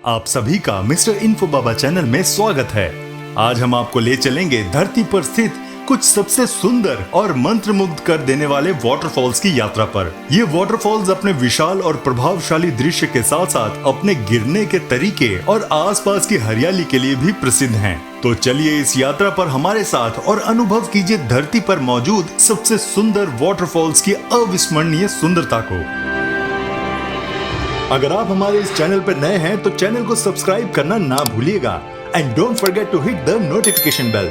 आप सभी का मिस्टर इन्फो बाबा चैनल में स्वागत है। आज हम आपको ले चलेंगे धरती पर स्थित कुछ सबसे सुंदर और मंत्रमुग्ध कर देने वाले वाटरफॉल्स की यात्रा पर। ये वाटरफॉल्स अपने विशाल और प्रभावशाली दृश्य के साथ साथ अपने गिरने के तरीके और आसपास की हरियाली के लिए भी प्रसिद्ध हैं। तो चलिए इस यात्रा पर हमारे साथ और अनुभव कीजिए धरती पर मौजूद सबसे सुंदर वाटरफॉल्स की अविस्मरणीय सुंदरता को। अगर आप हमारे इस चैनल पर नए हैं तो चैनल को सब्सक्राइब करना ना भूलिएगा and don't forget to hit the notification bell.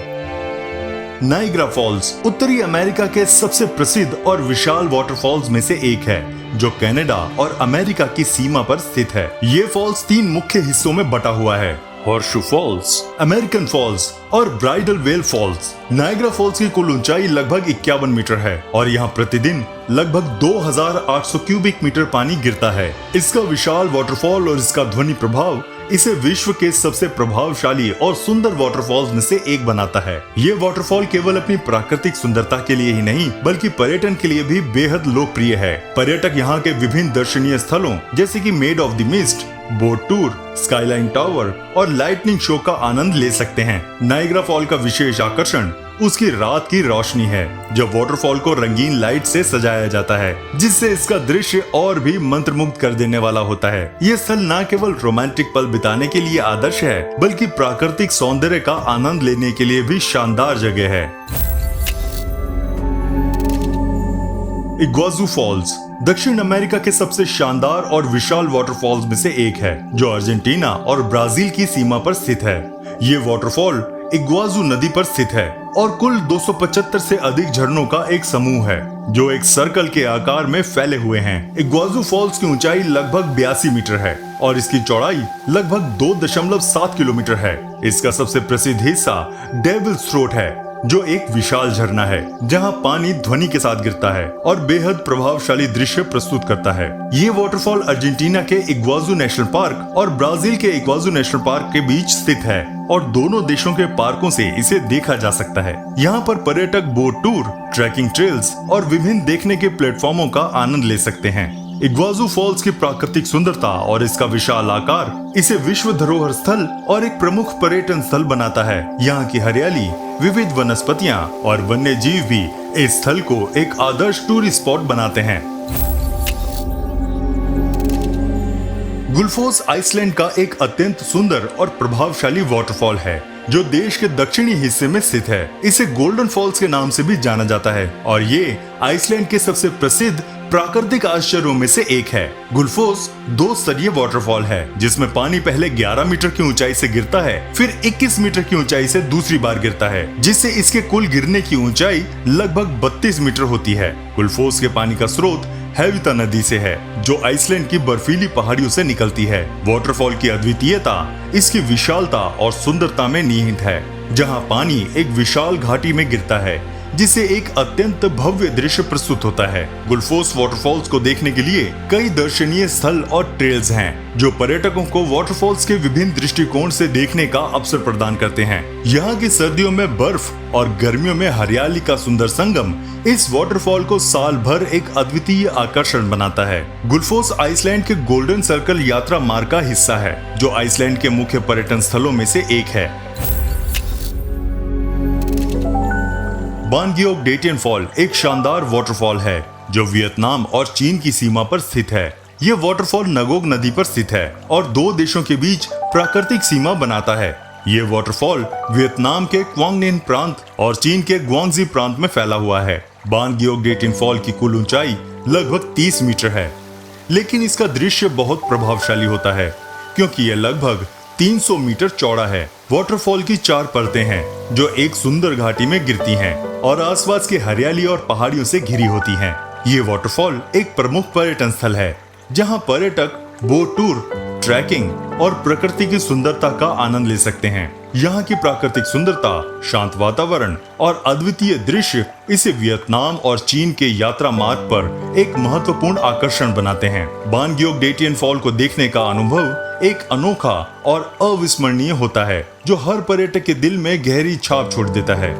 Niagara Falls उत्तरी अमेरिका के सबसे प्रसिद्ध और विशाल वाटरफॉल्स में से एक है, जो कनाडा और अमेरिका की सीमा पर स्थित है। ये फॉल्स 3 मुख्य हिस्सों में बटा हुआ है: हॉर्सशू फॉल्स, अमेरिकन फॉल्स और Bridal Veil Falls. Niagara Falls की कुल ऊंचाई लगभग 51 मीटर है और यहाँ प्रतिदिन लगभग 2800 क्यूबिक मीटर पानी गिरता है। इसका विशाल वाटरफॉल और इसका ध्वनि प्रभाव इसे विश्व के सबसे प्रभावशाली और सुंदर वाटरफॉल्स में से एक बनाता है। ये वाटरफॉल केवल अपनी प्राकृतिक सुंदरता के लिए ही नहीं बल्कि पर्यटन के लिए भी बेहद लोकप्रिय है। पर्यटक यहाँ के विभिन्न दर्शनीय स्थलों जैसे कि made of the mist, boat tour, skyline tower और लाइटनिंग शो का आनंद ले सकते हैं। नाइग्रा फॉल का विशेष आकर्षण उसकी रात की रोशनी है, जब वाटरफॉल को रंगीन लाइट से सजाया जाता है, जिससे इसका दृश्य और भी मंत्रमुग्ध कर देने वाला होता है। ये स्थल न केवल रोमांटिक पल बिताने के लिए आदर्श है बल्कि प्राकृतिक सौंदर्य का आनंद लेने के लिए भी शानदार जगह है। इग्वासू फॉल्स दक्षिण अमेरिका के सबसे शानदार और विशाल वाटरफॉल्स में से एक है, जो अर्जेंटीना और ब्राजील की सीमा पर स्थित है। ये वाटरफॉल इग्वासू नदी पर स्थित है और कुल 275 से अधिक झरनों का एक समूह है, जो एक सर्कल के आकार में फैले हुए हैं। इग्वासू फॉल्स की ऊंचाई लगभग 82 मीटर है और इसकी चौड़ाई लगभग 2.7 किलोमीटर है। इसका सबसे प्रसिद्ध हिस्सा डेविल्स थ्रोट है, जो एक विशाल झरना है जहां पानी ध्वनि के साथ गिरता है और बेहद प्रभावशाली दृश्य प्रस्तुत करता है। ये वाटरफॉल अर्जेंटीना के इग्वासू नेशनल पार्क और ब्राजील के इग्वासू नेशनल पार्क के बीच स्थित है और दोनों देशों के पार्कों से इसे देखा जा सकता है। यहाँ पर पर्यटक बोट टूर, ट्रैकिंग ट्रेल्स और विभिन्न देखने के प्लेटफॉर्मों का आनंद ले सकते हैं। इग्वासू फॉल्स की प्राकृतिक सुंदरता और इसका विशाल आकार इसे विश्व धरोहर स्थल और एक प्रमुख पर्यटन स्थल बनाता है। यहाँ की हरियाली, विविध वनस्पतियाँ और वन्य जीव भी इस स्थल को एक आदर्श टूरिस्ट स्पॉट बनाते हैं। गुल्फोस आइसलैंड का एक अत्यंत सुंदर और प्रभावशाली वाटरफॉल है, जो देश के दक्षिणी हिस्से में स्थित है। इसे गोल्डन फॉल्स के नाम से भी जाना जाता है और ये आइसलैंड के सबसे प्रसिद्ध प्राकृतिक आश्चर्यों में से एक है। गुल्फोस 2 स्तरीय वाटरफॉल है, जिसमें पानी पहले 11 मीटर की ऊंचाई से गिरता है, फिर 21 मीटर की ऊंचाई से दूसरी बार गिरता है, जिससे इसके कुल गिरने की ऊंचाई लगभग 32 मीटर होती है। गुल्फोस के पानी का स्रोत हेविता नदी से है, जो आइसलैंड की बर्फीली पहाड़ियों से निकलती है। वाटरफॉल की अद्वितीयता इसकी विशालता और सुंदरता में निहित है, जहां पानी एक विशाल घाटी में गिरता है, जिससे एक अत्यंत भव्य दृश्य प्रस्तुत होता है। गुल्फोस वाटरफॉल्स को देखने के लिए कई दर्शनीय स्थल और ट्रेल्स हैं, जो पर्यटकों को वाटरफॉल्स के विभिन्न दृष्टिकोण से देखने का अवसर प्रदान करते हैं। यहाँ की सर्दियों में बर्फ और गर्मियों में हरियाली का सुंदर संगम इस वाटरफॉल को साल भर एक अद्वितीय आकर्षण बनाता है। गुल्फोस आइसलैंड के गोल्डन सर्कल यात्रा मार्ग का हिस्सा है, जो आइसलैंड के मुख्य पर्यटन स्थलों में से एक है। बानगियोक डेटियन फॉल एक शानदार वाटरफॉल है, जो वियतनाम और चीन की सीमा पर स्थित है। ये वाटरफॉल नगोक नदी पर स्थित है और 2 देशों के बीच प्राकृतिक सीमा बनाता है। ये वाटरफॉल वियतनाम के क्वांग निन प्रांत और चीन के ग्वांगजी प्रांत में फैला हुआ है। बानगियोक डेटियन फॉल की कुल ऊंचाई लगभग 30 मीटर है, लेकिन इसका दृश्य बहुत प्रभावशाली होता है क्योंकि यह लगभग 300 मीटर चौड़ा है। वाटरफॉल की 4 परतें हैं, जो एक सुंदर घाटी में गिरती हैं और आसपास की हरियाली और पहाड़ियों से घिरी होती हैं। ये वाटरफॉल एक प्रमुख पर्यटन स्थल है, जहां पर्यटक बोट टूर, ट्रैकिंग और प्रकृति की सुंदरता का आनंद ले सकते हैं। यहाँ की प्राकृतिक सुंदरता, शांत वातावरण और अद्वितीय दृश्य इसे वियतनाम और चीन के यात्रा मार्ग पर एक महत्वपूर्ण आकर्षण बनाते हैं। बानगियोक डेटियन फॉल को देखने का अनुभव एक अनोखा और अविस्मरणीय होता है, जो हर पर्यटक के दिल में गहरी छाप छोड़ देता है।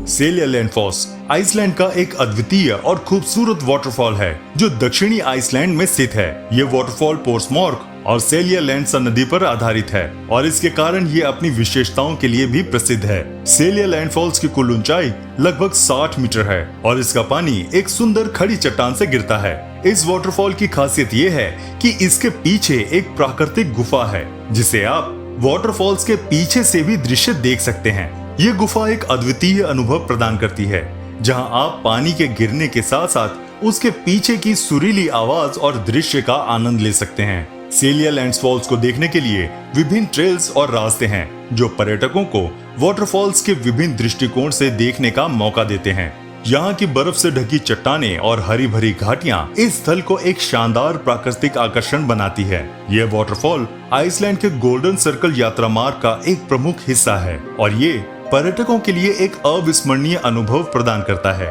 सेलिया लैंडफॉस आइसलैंड का एक अद्वितीय और खूबसूरत वाटरफॉल है जो दक्षिणी आइसलैंड में स्थित है। ये वाटरफॉल पोर्समॉर्क और सेलियालैंड नदी पर आधारित है और इसके कारण ये अपनी विशेषताओं के लिए भी प्रसिद्ध है। सेलियालैंड फॉल्स की कुल ऊंचाई लगभग 60 मीटर है और इसका पानी एक सुंदर खड़ी चट्टान से गिरता है। इस वाटरफॉल की खासियत ये है कि इसके पीछे एक प्राकृतिक गुफा है जिसे आप वाटरफॉल्स के पीछे से भी दृश्य देख सकते हैं। ये गुफा एक अद्वितीय अनुभव प्रदान करती है जहां आप पानी के गिरने के साथ साथ उसके पीछे की सुरीली आवाज और दृश्य का आनंद ले सकते हैं। सेलियालैंड फॉल्स को देखने के लिए विभिन्न ट्रेल्स और रास्ते हैं जो पर्यटकों को वाटरफॉल्स के विभिन्न दृष्टिकोण से देखने का मौका देते हैं। यहाँ की बर्फ से ढकी चट्टानें और हरी भरी घाटियां इस स्थल को एक शानदार प्राकृतिक आकर्षण बनाती है। यह वाटरफॉल आइसलैंड के गोल्डन सर्कल यात्रा मार्ग का एक प्रमुख हिस्सा है और ये पर्यटकों के लिए एक अविस्मरणीय अनुभव प्रदान करता है।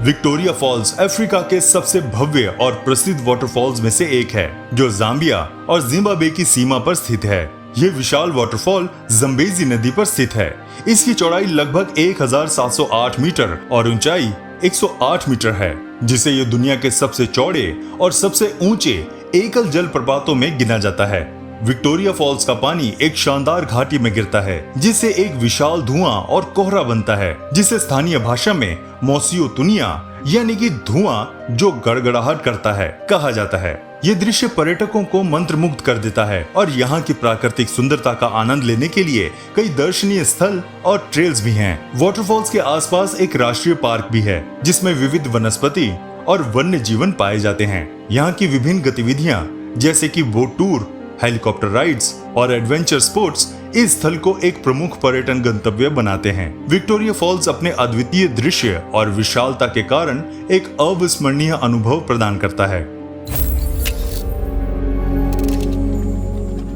विक्टोरिया फॉल्स अफ्रीका के सबसे भव्य और प्रसिद्ध वाटरफॉल्स में से एक है जो जाम्बिया और जिम्बाब्वे की सीमा पर स्थित है। ये विशाल वाटरफॉल जम्बेजी नदी पर स्थित है। इसकी चौड़ाई लगभग 1708 मीटर और ऊंचाई 108 मीटर है, जिसे ये दुनिया के सबसे चौड़े और सबसे ऊंचे एकल जल प्रपातों में गिना जाता है। विक्टोरिया फॉल्स का पानी एक शानदार घाटी में गिरता है जिससे एक विशाल धुआं और कोहरा बनता है, जिसे स्थानीय भाषा में मोसियो तुनिया यानी कि धुआं जो गड़गड़ाहट करता है कहा जाता है। ये दृश्य पर्यटकों को मंत्रमुग्ध कर देता है और यहाँ की प्राकृतिक सुंदरता का आनंद लेने के लिए कई दर्शनीय स्थल और ट्रेल्स भी हैं। वाटरफॉल्स के आसपास एक राष्ट्रीय पार्क भी है जिसमें विविध वनस्पति और वन्य जीवन पाए जाते हैं। यहाँ की विभिन्न गतिविधियाँ जैसे कि बोट टूर, हेलीकॉप्टर राइड्स और एडवेंचर स्पोर्ट्स इस स्थल को एक प्रमुख पर्यटन गंतव्य बनाते हैं। विक्टोरिया फॉल्स अपने अद्वितीय दृश्य और विशालता के कारण एक अविस्मरणीय अनुभव प्रदान करता है।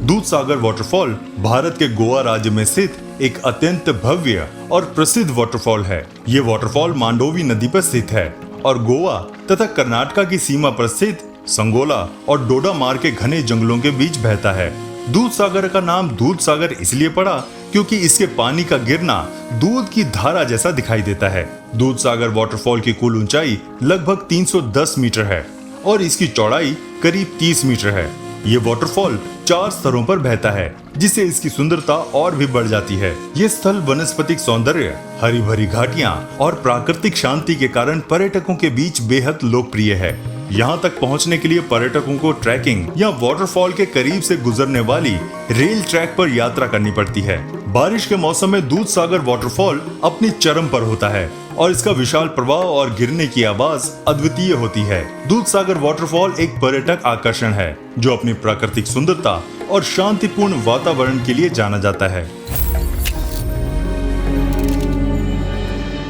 दूधसागर वाटरफॉल भारत के गोवा राज्य में स्थित एक अत्यंत भव्य और प्रसिद्ध वाटरफॉल है। ये वाटरफॉल मांडोवी नदी पर स्थित है और गोवा तथा कर्नाटक की सीमा पर स्थित संगोला और डोडामार के घने जंगलों के बीच बहता है। दूधसागर का नाम दूधसागर इसलिए पड़ा क्योंकि इसके पानी का गिरना दूध की धारा जैसा दिखाई देता है। दूधसागर वाटरफॉल की कुल ऊंचाई लगभग 310 मीटर है और इसकी चौड़ाई करीब 30 मीटर है। ये वाटरफॉल 4 स्तरों पर बहता है जिससे इसकी सुंदरता और भी बढ़ जाती है। ये स्थल वनस्पतिक सौंदर्य, हरी भरी घाटियां और प्राकृतिक शांति के कारण पर्यटकों के बीच बेहद लोकप्रिय है। यहाँ तक पहुँचने के लिए पर्यटकों को ट्रैकिंग या वाटरफॉल के करीब से गुजरने वाली रेल ट्रैक पर यात्रा करनी पड़ती है। बारिश के मौसम में दूधसागर वाटरफॉल अपनी चरम पर होता है और इसका विशाल प्रवाह और गिरने की आवाज अद्वितीय होती है। दूधसागर वाटरफॉल एक पर्यटक आकर्षण है जो अपनी प्राकृतिक सुंदरता और शांतिपूर्ण वातावरण के लिए जाना जाता है।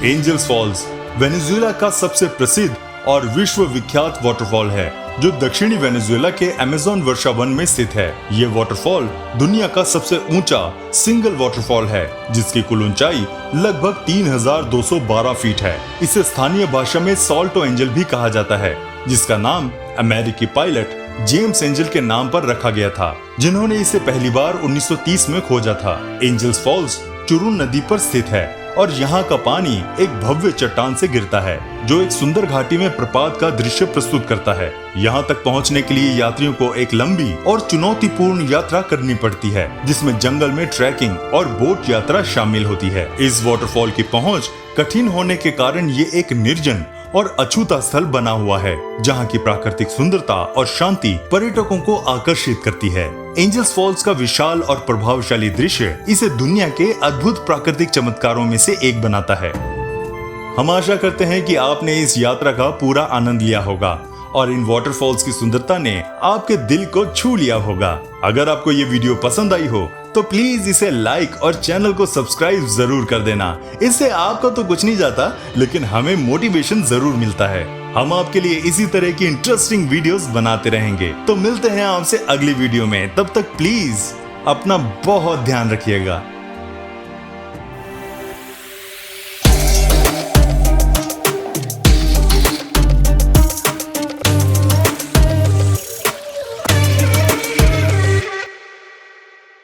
एंजल्स फॉल्स वेनेजुएला का सबसे प्रसिद्ध और विश्व विख्यात वाटरफॉल है जो दक्षिणी वेनेजुएला के अमेज़न वर्षा वन में स्थित है। ये वाटरफॉल दुनिया का सबसे ऊंचा सिंगल वाटरफॉल है जिसकी कुल ऊंचाई लगभग 3212 फीट है। इसे स्थानीय भाषा में सॉल्टो एंजल भी कहा जाता है जिसका नाम अमेरिकी पायलट जेम्स एंजल के नाम पर रखा गया था जिन्होंने इसे पहली बार 1930 में खोजा था। एंजल्स फॉल्स चुरुन नदी पर स्थित है और यहाँ का पानी एक भव्य चट्टान से गिरता है जो एक सुंदर घाटी में प्रपात का दृश्य प्रस्तुत करता है। यहाँ तक पहुँचने के लिए यात्रियों को एक लंबी और चुनौतीपूर्ण यात्रा करनी पड़ती है जिसमें जंगल में ट्रैकिंग और बोट यात्रा शामिल होती है। इस वाटरफॉल की पहुँच कठिन होने के कारण ये एक निर्जन और अछूता स्थल बना हुआ है जहाँ की प्राकृतिक सुंदरता और शांति पर्यटकों को आकर्षित करती है। एंजल्स फॉल्स का विशाल और प्रभावशाली दृश्य इसे दुनिया के अद्भुत प्राकृतिक चमत्कारों में से एक बनाता है। हम आशा करते हैं कि आपने इस यात्रा का पूरा आनंद लिया होगा और इन वाटरफॉल्स की सुंदरता ने आपके दिल को छू लिया होगा। अगर आपको ये वीडियो पसंद आई हो तो प्लीज इसे लाइक और चैनल को सब्सक्राइब जरूर कर देना। इससे आपका तो कुछ नहीं जाता लेकिन हमें मोटिवेशन जरूर मिलता है। हम आपके लिए इसी तरह की इंटरेस्टिंग वीडियोस बनाते रहेंगे। तो मिलते हैं आपसे अगली वीडियो में, तब तक प्लीज अपना बहुत ध्यान रखिएगा।